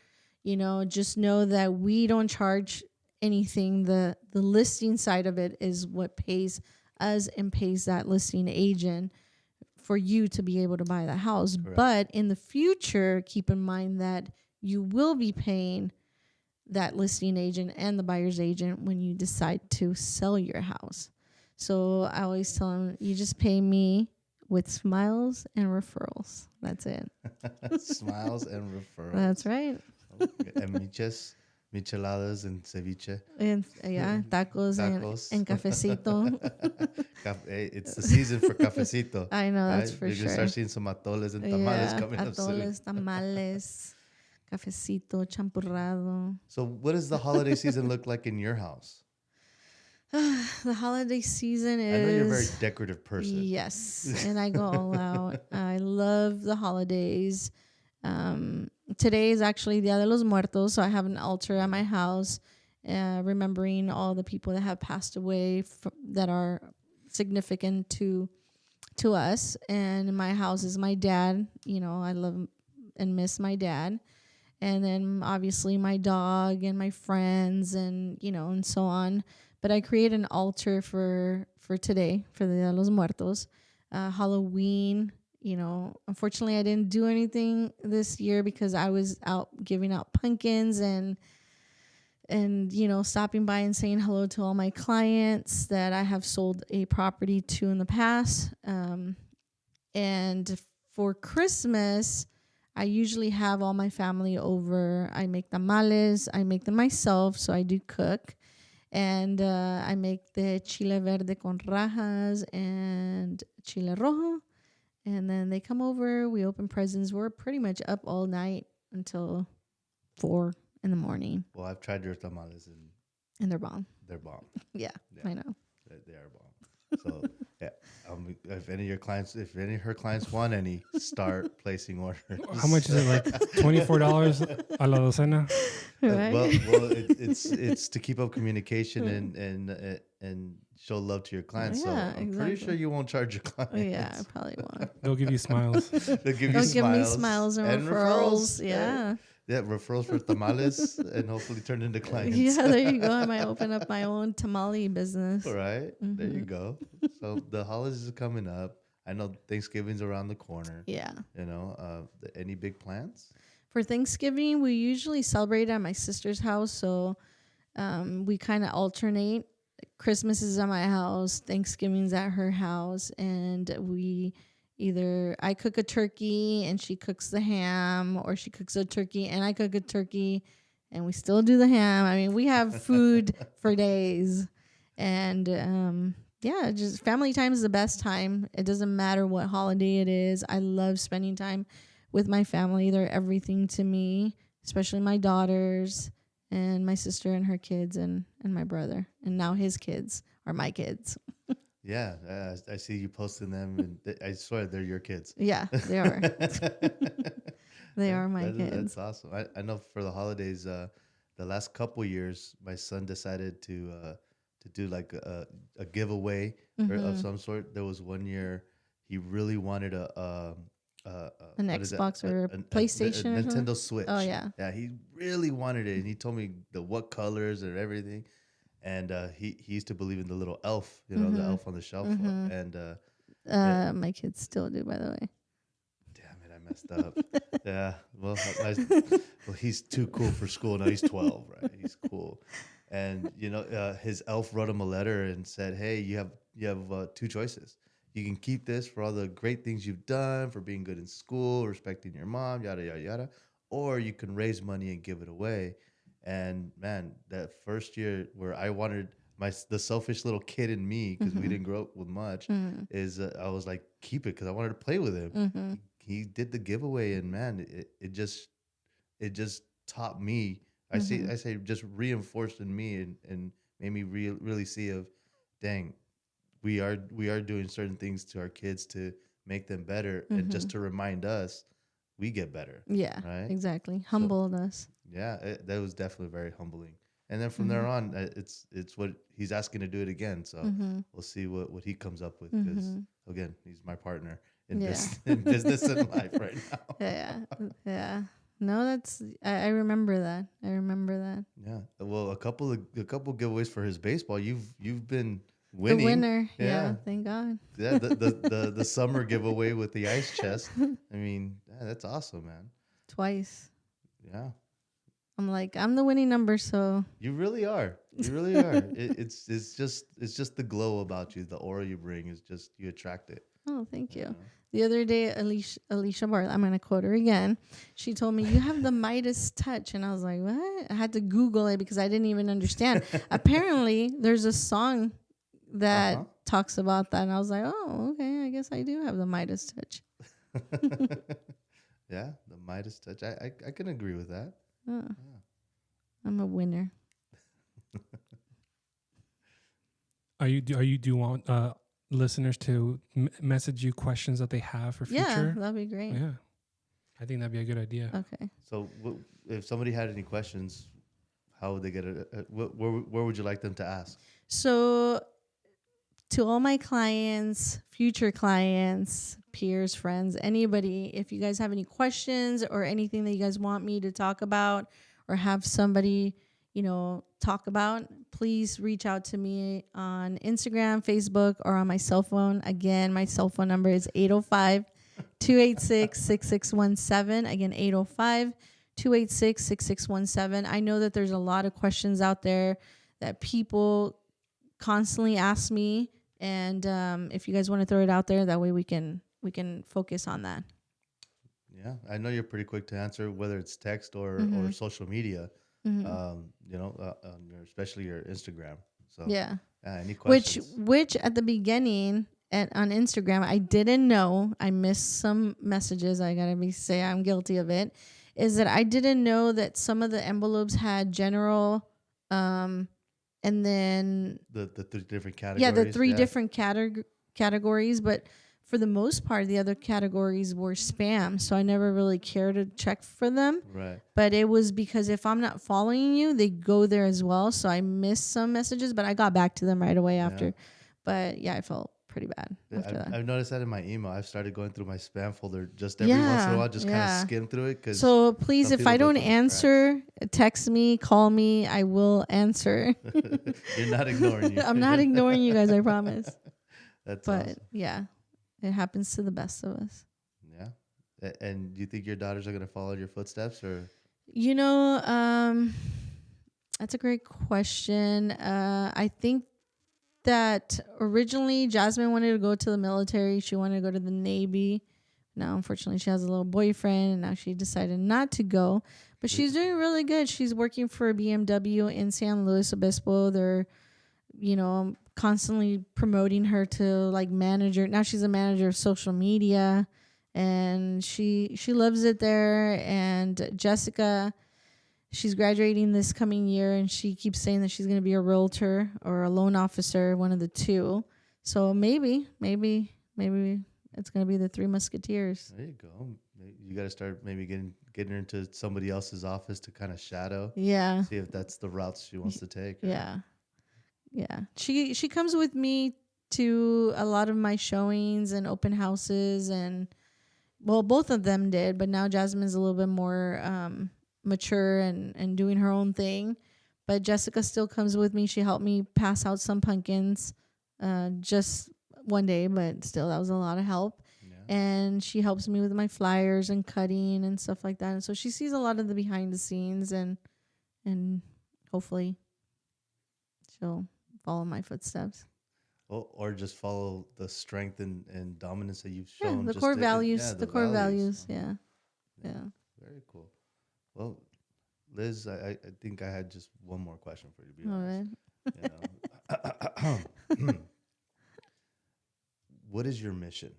Just know that we don't charge anything. The listing side of it is what pays us and pays that listing agent for you to be able to buy the house. Correct. But in the future, keep in mind that you will be paying that listing agent and the buyer's agent when you decide to sell your house. So I always tell them, you just pay me with smiles and referrals. That's it. Smiles and referrals. That's right. Okay. And we just micheladas and ceviche. And yeah, tacos, Tacos. and cafecito. Hey, it's the season for cafecito. I know, that's right? for You're gonna sure. start seeing some atoles and tamales Yeah, coming up soon. atoles, tamales, cafecito, champurrado. So, what does the holiday season look like in your house? The holiday season is. I know you're a very decorative person. Yes, and I go all out. I love the holidays. Today is actually Dia de los Muertos, so I have an altar at my house, remembering all the people that have passed away that are significant to us. And my house is my dad. You know, I love and miss my dad. And then obviously my dog and my friends and, you know, and so on. But I create an altar for today, for the Dia de los Muertos. Halloween, you know, unfortunately I didn't do anything this year because I was out giving out pumpkins and you know, stopping by and saying hello to all my clients that I have sold a property to in the past. And for Christmas, I usually have all my family over. I make tamales. I make them myself, so I do cook. And I make the chile verde con rajas and chile rojo. And then they come over. We open presents. We're pretty much up all night until 4 in the morning. Well, I've tried your tamales and And they're bomb. they're bomb. Yeah, I know. They are bomb. So, yeah, if any of your clients, if any of her clients want any, start placing orders. How much is it? Like $24 a la docena? Right? Well, it's to keep up communication and show love to your clients. Yeah, so I'm pretty exactly. sure you won't charge your clients. Oh, yeah, I probably won't. They'll give you smiles. They'll give They'll you give me smiles smiles and referrals. Yeah. Yeah, referrals for tamales and hopefully turn into clients. Yeah, there you go. I might open up my own tamale business. All right. There you go. So the holidays are coming up. I know Thanksgiving's around the corner. Yeah. You know, any big plans? For Thanksgiving, we usually celebrate at my sister's house. So we kind of alternate. Christmas is at my house, Thanksgiving's at her house, and I cook a turkey and she cooks the ham, or she cooks a turkey and I cook a turkey and we still do the ham. I mean, we have food for days. And yeah, just family time is the best time. It doesn't matter what holiday it is. I love spending time with my family. They're everything to me, especially my daughters and my sister and her kids and my brother. And now his kids are my kids. Yeah, I see you posting them, and I swear they're your kids. Yeah, they are. They are my kids. That's awesome. I know for the holidays, the last couple years, my son decided to do like a giveaway of some sort. There was one year he really wanted an Xbox or a PlayStation a or something? Nintendo Switch. Oh, yeah. Yeah, he really wanted it, and he told me what colors and everything. And he used to believe in the little elf, you know, the elf on the shelf. And my kids still do, by the way. damn it, I messed up. Yeah, well, he's too cool for school now. He's 12, right? He's cool. And you know, his elf wrote him a letter and said, "Hey, you have two choices. You can keep this for all the great things you've done, for being good in school, respecting your mom, yada yada yada, or you can raise money and give it away." And man, that first year where I wanted the selfish little kid in me, because we didn't grow up with much, is I was like, keep it, because I wanted to play with him. He did the giveaway, and man, it just taught me. I say just reinforced in me and made me really see of, dang, we are doing certain things to our kids to make them better, and just to remind us we get better. Yeah, right? exactly. Humbled us. Yeah, that was definitely very humbling. And then from there on, it's what he's asking to do it again. So we'll see what he comes up with. Because again, he's my partner in business and life right now. Yeah. No, I remember that. Yeah. Well, a couple giveaways for his baseball. You've been winning. The winner. Yeah. Thank God. Yeah. The summer giveaway with the ice chest. I mean, that's awesome, man. Twice. Yeah. I'm the winning number, so You really are. You really are. It's just the glow about you. The aura you bring is just, you attract it. oh, thank you. The other day, Alicia Bartlett, I'm going to quote her again. She told me, "You have the Midas touch." And I was like, what? I had to Google it because I didn't even understand. Apparently, there's a song that talks about that. And I was like, oh, okay. I guess I do have the Midas touch. Yeah, the Midas touch. I can agree with that. Oh, Yeah. I'm a winner. Do you want listeners to message you questions that they have for future? Yeah, that'd be great. Yeah, I think that'd be a good idea. Okay. So if somebody had any questions, how would they get it? Where would you like them to ask? So, to all my clients, future clients, peers, friends, anybody, if you guys have any questions or anything that you guys want me to talk about or have somebody, talk about, please reach out to me on Instagram, Facebook, or on my cell phone. Again, my cell phone number is 805-286-6617. Again, 805-286-6617. I know that there's a lot of questions out there that people constantly ask me, and if you guys want to throw it out there, that way we can focus on that. Yeah, I know you're pretty quick to answer, whether it's text or social media. Especially your Instagram. So Yeah. Any questions? Which at the beginning on Instagram, I didn't know. I missed some messages. I gotta say I'm guilty of it. Is that I didn't know that some of the envelopes had general, and then the 3 different categories. Yeah, the 3 different categories, but for the most part, the other categories were spam. So I never really cared to check for them. Right. But it was because if I'm not following you, they go there as well. So I missed some messages, but I got back to them right away after. Yeah. But yeah, I felt pretty bad after that. I've noticed that in my email. I've started going through my spam folder just every once in a while, just kind of skim through it. So please, if I don't answer, text me, call me. I will answer. You're not ignoring you. I'm not ignoring you guys, I promise. That's but awesome. Yeah, it happens to the best of us. Yeah. And do you think your daughters are going to follow your footsteps, or? That's a great question. I think that originally Jasmine wanted to go to the military. She wanted to go to the Navy. Now, unfortunately, she has a little boyfriend, and now she decided not to go. But she's doing really good. She's working for BMW in San Luis Obispo. They're, constantly promoting her to like manager. Now she's a manager of social media, and she loves it there. And Jessica, she's graduating this coming year, and she keeps saying that she's going to be a realtor or a loan officer, one of the two. So maybe it's going to be the 3 Musketeers. There you go. You got to start maybe getting her into somebody else's office to kind of shadow. Yeah. See if that's the routes she wants to take. Right? Yeah. Yeah. She comes with me to a lot of my showings and open houses, and well, both of them did, but now Jasmine's a little bit more mature and doing her own thing. But Jessica still comes with me. She helped me pass out some pumpkins just one day, but still that was a lot of help. Yeah. And she helps me with my flyers and cutting and stuff like that. And so she sees a lot of the behind the scenes, and hopefully she'll follow my footsteps. Or just follow the strength and dominance that you've shown. The core values. The core values. Yeah. Very cool. Well, Liz, I think I had just one more question for you, to be honest. Right. What is your mission?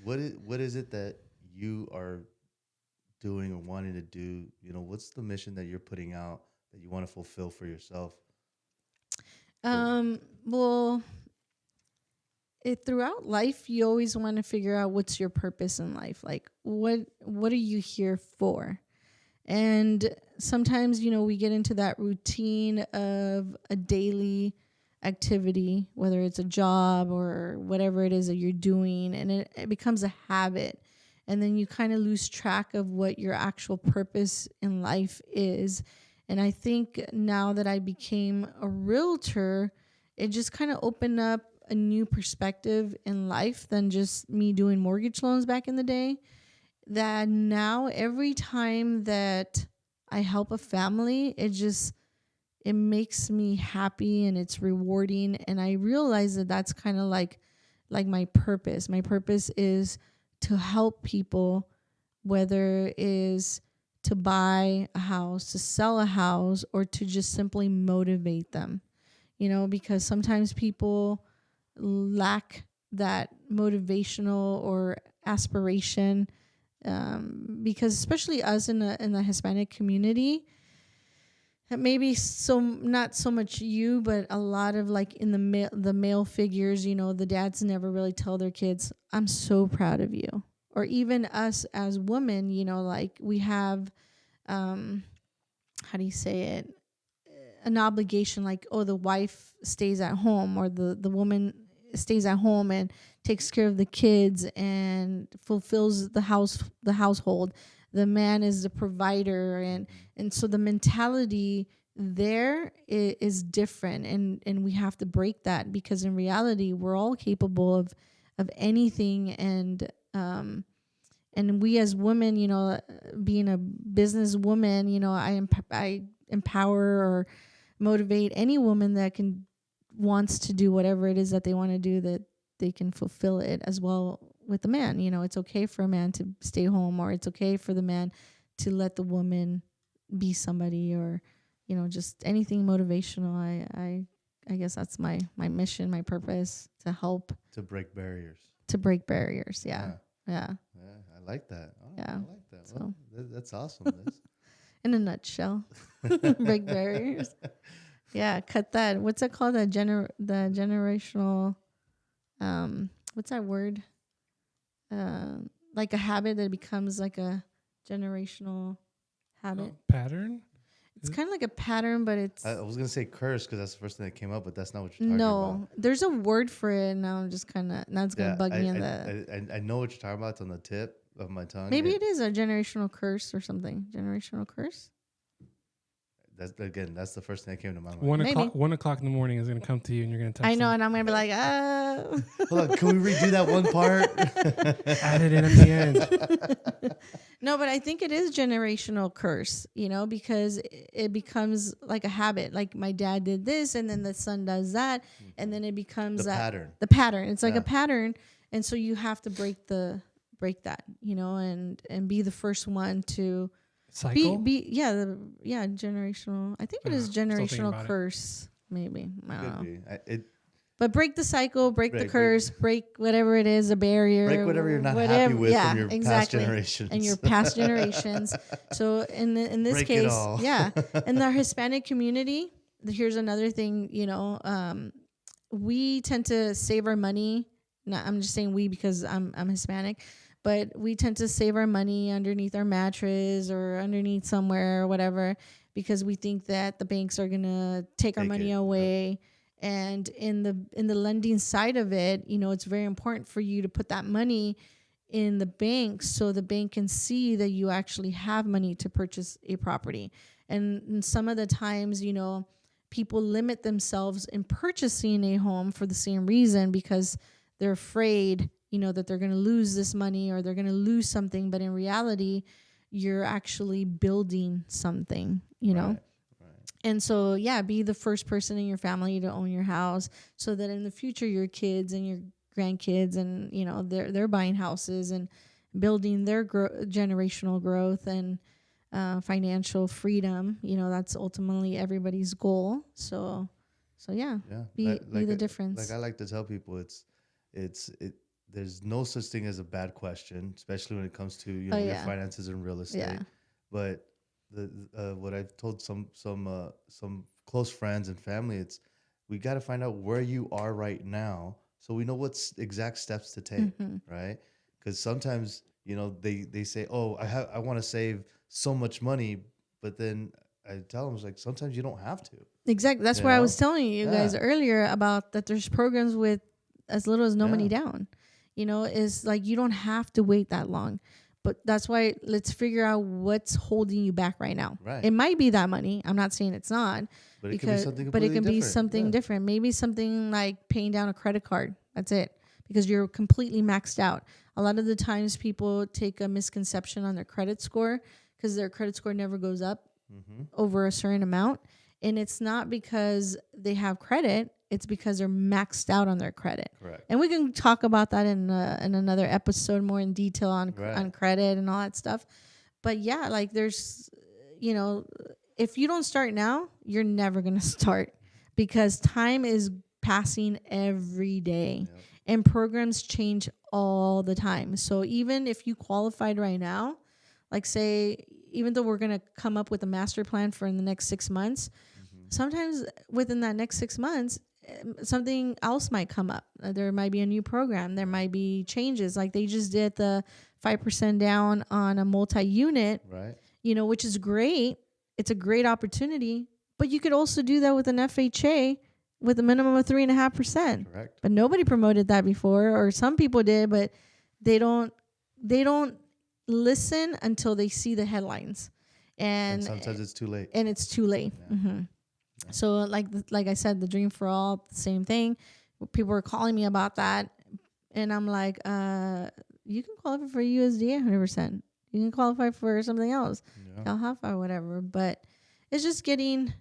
What is it that you are doing or wanting to do? What's the mission that you're putting out that you want to fulfill for yourself? Well, throughout life, you always want to figure out what's your purpose in life. Like, what are you here for? And sometimes, we get into that routine of a daily activity, whether it's a job or whatever it is that you're doing, and it becomes a habit. And then you kind of lose track of what your actual purpose in life is. And I think now that I became a realtor, it just kind of opened up a new perspective in life than just me doing mortgage loans back in the day. That now every time that I help a family, it makes me happy and it's rewarding. And I realize that that's kind of like like my purpose. My purpose is to help people, whether it is to buy a house, to sell a house, or to just simply motivate them. Because sometimes people lack that motivational or aspiration, because especially us in the Hispanic community, maybe not so much you, but a lot of like in the male figures, the dads never really tell their kids, I'm so proud of you. Or even us as women, like we have, how do you say it? An obligation, like, oh, the wife stays at home, or the woman stays at home and takes care of the kids and fulfills the household. The man is the provider, and so the mentality there is different, and we have to break that, because in reality we're all capable of anything. And we as women, being a business woman, I empower or motivate any woman that wants to do whatever it is that they want to do, that they can fulfill it as well with the man. It's okay for a man to stay home, or it's okay for the man to let the woman be somebody, or just anything motivational. I guess that's my mission, my purpose, to help to break barriers. Yeah. I like that. Yeah. I like that. So Well, that's awesome. in a nutshell, break barriers. Yeah, cut that. What's it called? The generational. What's that word? Like a habit that becomes like a generational habit. Pattern. It's kind of like a pattern, but it's. I was gonna say curse because that's the first thing that came up, but that's not what you're talking No, about. there's a word for it, and now I'm just kind of now it's gonna bug me in the. I know what you're talking about. It's on the tip of my tongue. Maybe it is a generational curse or something. Generational curse. That's the first thing that came to my mind. 1 o'clock in the morning is going to come to you, and you're going to text I know, them. and I'm going to be like, Hold on, can we redo that one part? Add it in at the end. No, but I think it is generational curse, because it becomes like a habit. Like my dad did this, and then the son does that, and then it becomes pattern. The pattern. It's like a pattern, and so you have to break that, and be the first one to. Cycle? Generational. I think it is generational curse. Maybe. I don't know. But break the cycle, break the curse, break whatever it is, a barrier. Break whatever you're not happy with from your past generations. And your past generations. So in this break case, in the Hispanic community, here's another thing, we tend to save our money. I'm just saying we because I'm Hispanic. But we tend to save our money underneath our mattress or underneath somewhere or whatever, because we think that the banks are going to take our money away. And in the lending side of it, it's very important for you to put that money in the bank so the bank can see that you actually have money to purchase a property. And some of the times, people limit themselves in purchasing a home for the same reason, because they're afraid that they're going to lose this money or they're going to lose something. But in reality, you're actually building something, Right. And so, be the first person in your family to own your house, so that in the future, your kids and your grandkids and, they're buying houses and building their generational growth and financial freedom. That's ultimately everybody's goal. So be the difference. Like I like to tell people, there's no such thing as a bad question, especially when it comes to your finances and real estate. Yeah. But what I've told some close friends and family, we got to find out where you are right now, so we know what exact steps to take, right? Because sometimes they say, oh, I want to save so much money, but then I tell them, it's like, sometimes you don't have to. Exactly. That's why I was telling you guys earlier about that. There's programs with as little as no money down. Is like you don't have to wait that long. But that's why let's figure out what's holding you back right now. Right. It might be that money. I'm not saying it's not. But it can be something But it can be something different. Maybe something like paying down a credit card. That's it. Because you're completely maxed out. A lot of the times people take a misconception on their credit score because their credit score never goes up over a certain amount. And it's not because they have credit. it's because they're maxed out on their credit. Correct. And we can talk about that in another episode more in detail on Right. credit and all that stuff. But yeah, like there's, you know, if you don't start now, you're never going to start because time is passing every day. Yep. And programs change all the time. So even if you qualified right now, like say, even though we're going to come up with a master plan for in the next 6 months, sometimes within that next 6 months, something else might come up. There might be a new program. There might be changes. Like they just did the 5% down on a multi-unit, Right. you know, which is great. It's a great opportunity. But you could also do that with an FHA with a minimum of 3.5%. Correct. But nobody promoted that before, or some people did, but they don't listen until they see the headlines. And sometimes it's too late. And it's too late. Yeah. Mm-hmm. So like I said, the Dream for All, same thing. People were calling me about that, and I'm like, you can qualify for USDA 100%. You can qualify for something else, Yeah. CalHFA or whatever. But it's just getting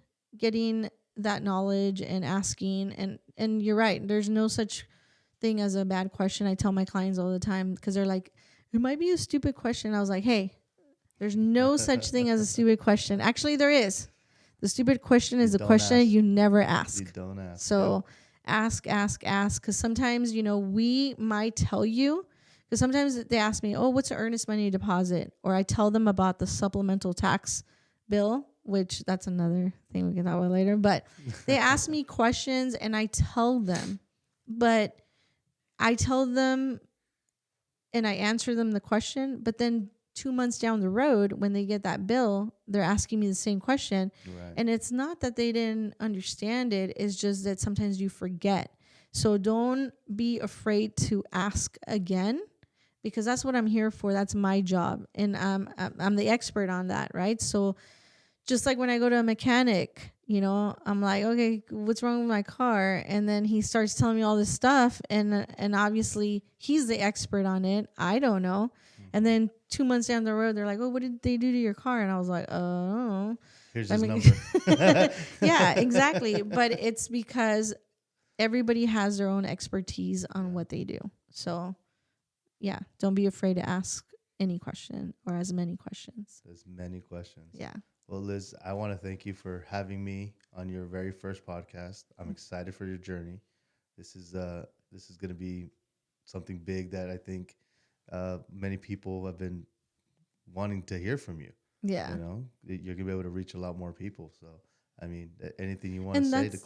that knowledge and asking. And you're right. There's no such thing as a bad question. I tell my clients all the time because they're like, it might be a stupid question. I was like, hey, there's no such thing as a stupid question. Actually, there is. The stupid question is a don't question ask. you never ask. You don't ask. So ask. Because sometimes, you know, we might tell you, because sometimes they ask me, oh, what's an earnest money deposit? Or I tell them about the supplemental tax bill, which that's another thing we can talk about later. But they ask me questions and I tell them. But I tell them and I answer them the question. But then 2 months down the road, when they get that bill, they're asking me the same question. Right. And it's not that they didn't understand it. It's just that sometimes you forget. So don't be afraid to ask again, because that's what I'm here for. That's my job. And I'm the expert on that, right? So just like when I go to a mechanic, you know, I'm like, okay, what's wrong with my car? And then he starts telling me all this stuff. And obviously he's the expert on it. I don't know. And then 2 months down the road, they're like, oh, what did they do to your car? And I was like, oh. Here's his number. Yeah, exactly. But it's because everybody has their own expertise on what they do. So, yeah, don't be afraid to ask any question or as many questions. There's many questions. Yeah. Well, Liz, I want to thank you for having me on your very first podcast. I'm excited for your journey. This is going to be something big that I think many people have been wanting to hear from you. Yeah. You know, you're gonna be able to reach a lot more people. So, I mean, anything you want to say to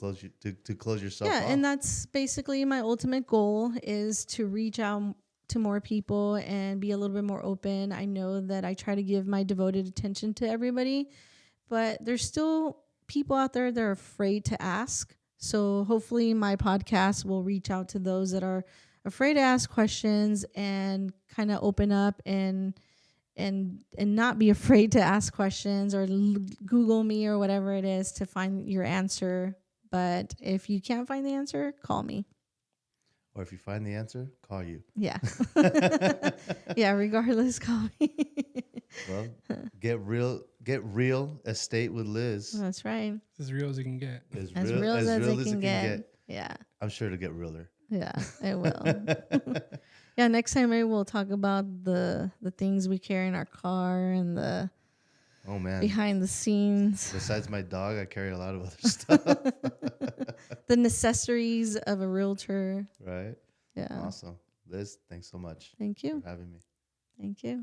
close yourself off? Yeah, and that's basically my ultimate goal is to reach out to more people and be a little bit more open. I know that I try to give my devoted attention to everybody, but there's still people out there that are afraid to ask. So hopefully my podcast will reach out to those that are afraid to ask questions and kind of open up and not be afraid to ask questions or Google me or whatever it is to find your answer. But if you can't find the answer, call me. Or if you find the answer, call you. Yeah. Yeah, regardless, call me. Well, get real estate with Liz. That's right. It's as real as it can get. As real as it can get. Yeah. I'm sure it'll get realer. Yeah, it will. Yeah, next time maybe we'll talk about the things we carry in our car and the Oh man. behind the scenes. Besides my dog, I carry a lot of other stuff. The necessaries of a realtor. Right? Yeah. Awesome. Liz, thanks so much Thank you. for having me. Thank you.